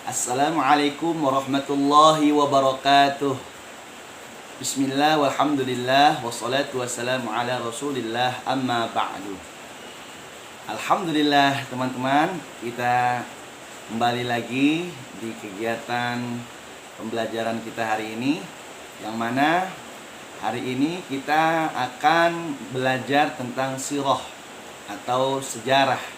Assalamualaikum warahmatullahi wabarakatuh. Bismillah walhamdulillah wassalatu wassalamu ala rasulillah amma ba'du. Alhamdulillah teman-teman, kita kembali lagi di kegiatan pembelajaran kita hari ini, yang mana hari ini kita akan belajar tentang sirah atau sejarah.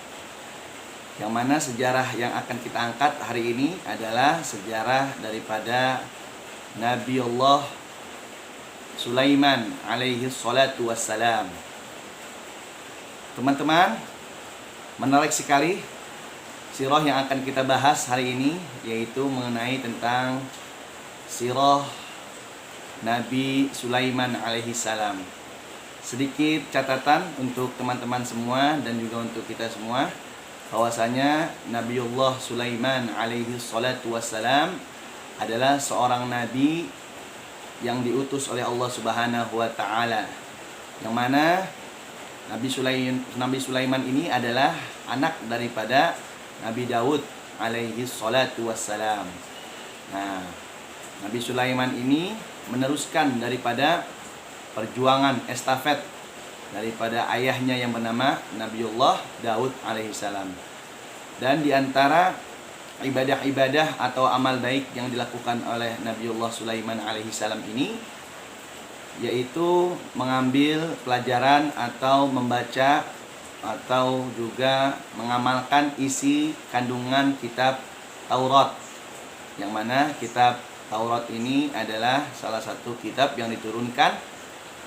Yang mana sejarah yang akan kita angkat hari ini adalah sejarah daripada Nabiullah Sulaiman alaihi salatu wassalam. Teman-teman, menarik sekali sirah yang akan kita bahas hari ini, yaitu mengenai tentang sirah Nabi Sulaiman alaihi salam. Sedikit catatan untuk teman-teman semua dan juga untuk kita semua, bahwasanya Nabiullah Sulaiman alaihi salatu wassalam adalah seorang nabi yang diutus oleh Allah Subhanahu wa taala. Yang mana Nabi Sulaiman ini adalah anak daripada Nabi Daud alaihi salatu wassalam. Nah, Nabi Sulaiman ini meneruskan daripada perjuangan estafet daripada ayahnya yang bernama Nabiullah Daud alaihissalam. Dan diantara ibadah-ibadah atau amal baik yang dilakukan oleh Nabiullah Sulaiman alaihissalam ini, yaitu mengambil pelajaran atau membaca atau juga mengamalkan isi kandungan kitab Taurat. Yang mana kitab Taurat ini adalah salah satu kitab yang diturunkan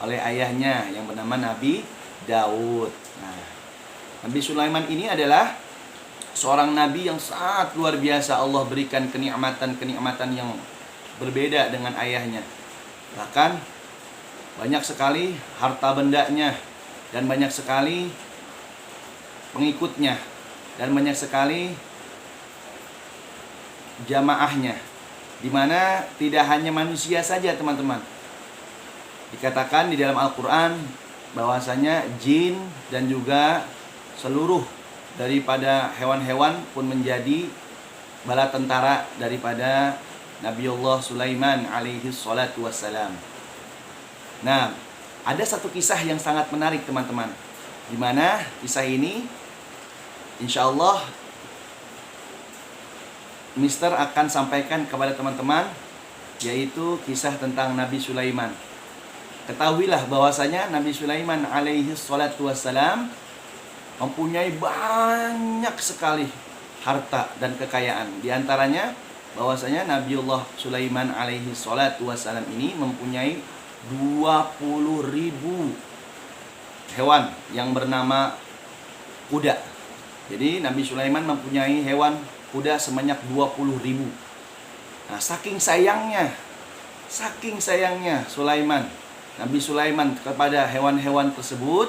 oleh ayahnya yang bernama Nabi Daud. Nah, Nabi Sulaiman ini adalah seorang nabi yang sangat luar biasa. Allah berikan kenikmatan-kenikmatan yang berbeda dengan ayahnya. Bahkan banyak sekali harta bendanya, dan banyak sekali pengikutnya, dan banyak sekali jamaahnya, di mana tidak hanya manusia saja, teman-teman. Dikatakan di dalam Al-Quran bahwasanya jin dan juga seluruh daripada hewan-hewan pun menjadi bala tentara daripada Nabiullah Sulaiman alaihi salatu wassalam. Nah, ada satu kisah yang sangat menarik, teman-teman, di mana kisah ini insya Allah Mister akan sampaikan kepada teman-teman, yaitu kisah tentang Nabi Sulaiman. Ketahuilah bahwasanya Nabi Sulaiman alaihi salatu wassalam mempunyai banyak sekali harta dan kekayaan. Di antaranya bahwasanya Nabiullah Sulaiman alaihi salatu wassalam ini mempunyai 20.000 hewan yang bernama kuda. Jadi Nabi Sulaiman mempunyai hewan kuda sebanyak 20.000. Nah, saking sayangnya Nabi Sulaiman kepada hewan-hewan tersebut,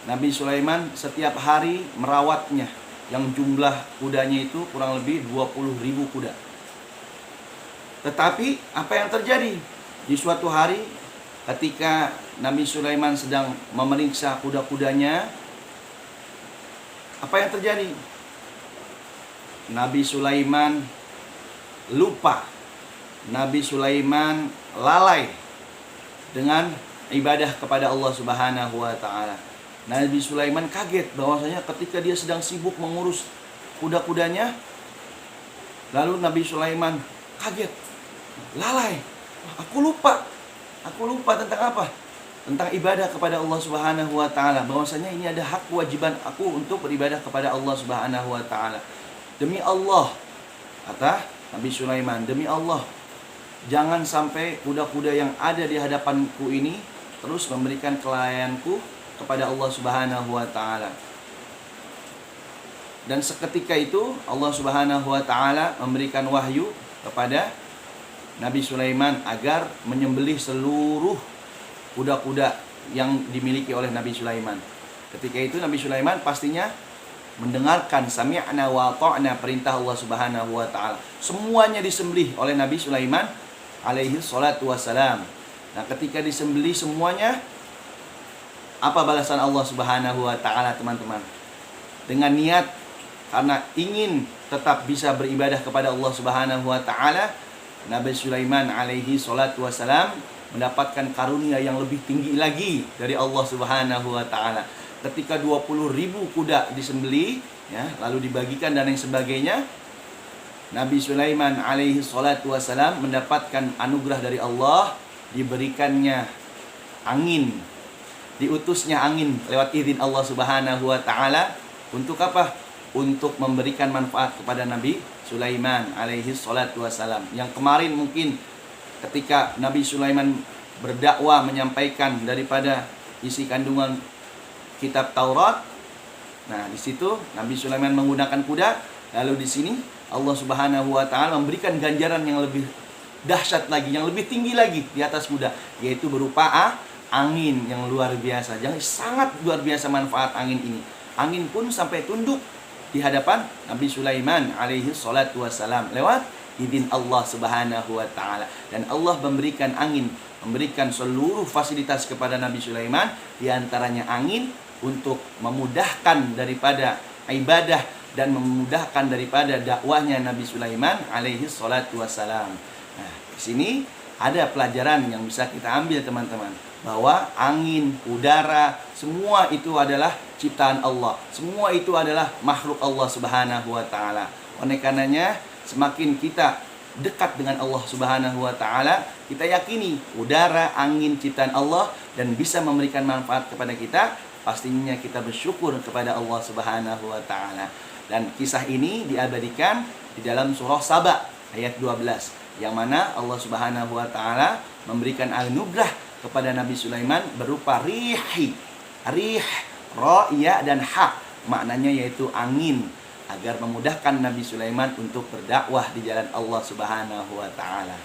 Nabi Sulaiman setiap hari merawatnya, yang jumlah kudanya itu kurang lebih 20.000 kuda. Tetapi apa yang terjadi? Di suatu hari ketika Nabi Sulaiman sedang memeriksa kuda-kudanya, apa yang terjadi? Nabi Sulaiman lupa. Nabi Sulaiman lalai dengan ibadah kepada Allah Subhanahu wa taala. Nabi Sulaiman kaget bahwasanya ketika dia sedang sibuk mengurus kuda-kudanya, lalu Nabi Sulaiman kaget, lalai. Aku lupa tentang apa? Tentang ibadah kepada Allah Subhanahu wa taala. Bahwasanya ini ada hak kewajiban aku untuk beribadah kepada Allah Subhanahu wa taala. Demi Allah, kata Nabi Sulaiman, demi Allah, jangan sampai kuda-kuda yang ada di hadapanku ini terus memberikan kelalaianku kepada Allah Subhanahu wa taala. Dan seketika itu Allah Subhanahu wa taala memberikan wahyu kepada Nabi Sulaiman agar menyembelih seluruh kuda-kuda yang dimiliki oleh Nabi Sulaiman. Ketika itu Nabi Sulaiman pastinya mendengarkan sami'na wa ta'na perintah Allah Subhanahu wa taala. Semuanya disembelih oleh Nabi Sulaiman alaihi salatu wassalam. Nah, ketika disembelih semuanya, apa balasan Allah Subhanahu wa taala, teman-teman? Dengan niat karena ingin tetap bisa beribadah kepada Allah Subhanahu wa taala, Nabi Sulaiman alaihi salatu wasalam mendapatkan karunia yang lebih tinggi lagi dari Allah Subhanahu wa taala. Ketika 20.000 kuda disembelih, ya, lalu dibagikan dan lain sebagainya, Nabi Sulaiman alaihi salatu wasalam mendapatkan anugerah dari Allah, diberikannya angin, diutusnya angin lewat izin Allah Subhanahu wa taala untuk apa? Untuk memberikan manfaat kepada Nabi Sulaiman alaihi salatu wasalam. Yang kemarin mungkin ketika Nabi Sulaiman berdakwah menyampaikan daripada isi kandungan kitab Taurat. Nah, di situ Nabi Sulaiman menggunakan kuda, lalu di sini Allah Subhanahu wa taala memberikan ganjaran yang lebih dahsyat lagi, yang lebih tinggi lagi di atas kuda, yaitu berupa angin yang luar biasa. Jadi sangat luar biasa manfaat angin ini. Angin pun sampai tunduk di hadapan Nabi Sulaiman alaihi salatu wassalam lewat izin Allah Subhanahu wa taala. Dan Allah memberikan angin, memberikan seluruh fasilitas kepada Nabi Sulaiman, di antaranya angin untuk memudahkan daripada ibadah dan memudahkan daripada dakwahnya Nabi Sulaiman alaihi salatu wassalam. Nah, di sini ada pelajaran yang bisa kita ambil teman-teman, bahwa angin, udara, semua itu adalah ciptaan Allah. Semua itu adalah makhluk Allah Subhanahu wa taala. Oleh karenanya, semakin kita dekat dengan Allah Subhanahu wa taala, kita yakini udara, angin ciptaan Allah dan bisa memberikan manfaat kepada kita, pastinya kita bersyukur kepada Allah Subhanahu wa taala. Dan kisah ini diabadikan di dalam surah Saba ayat 12, yang mana Allah Subhanahu wa taala memberikan anugerah kepada Nabi Sulaiman berupa rihi. Rih, ra, ya dan ha, maknanya yaitu angin, agar memudahkan Nabi Sulaiman untuk berdakwah di jalan Allah Subhanahu wa taala.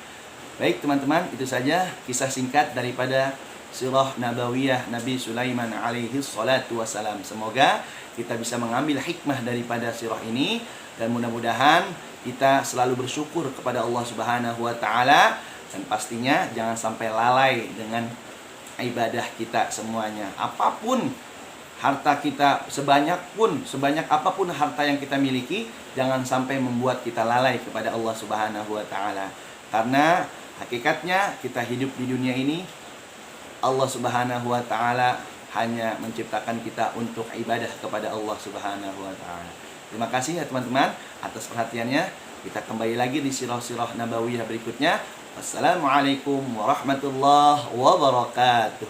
Baik teman-teman, itu saja kisah singkat daripada Sirah Nabawiyah Nabi Sulaiman alaihi salatu wassalam. Semoga kita bisa mengambil hikmah daripada sirah ini, dan mudah-mudahan kita selalu bersyukur kepada Allah Subhanahu wa taala, dan pastinya jangan sampai lalai dengan ibadah kita semuanya. Apapun harta kita, sebanyak apapun harta yang kita miliki, jangan sampai membuat kita lalai kepada Allah Subhanahu wa taala. Karena hakikatnya kita hidup di dunia ini, Allah Subhanahu wa taala hanya menciptakan kita untuk ibadah kepada Allah Subhanahu wa taala. Terima kasih ya teman-teman atas perhatiannya. Kita kembali lagi di sirah-sirah nabawiyah berikutnya. Wassalamualaikum warahmatullahi wabarakatuh.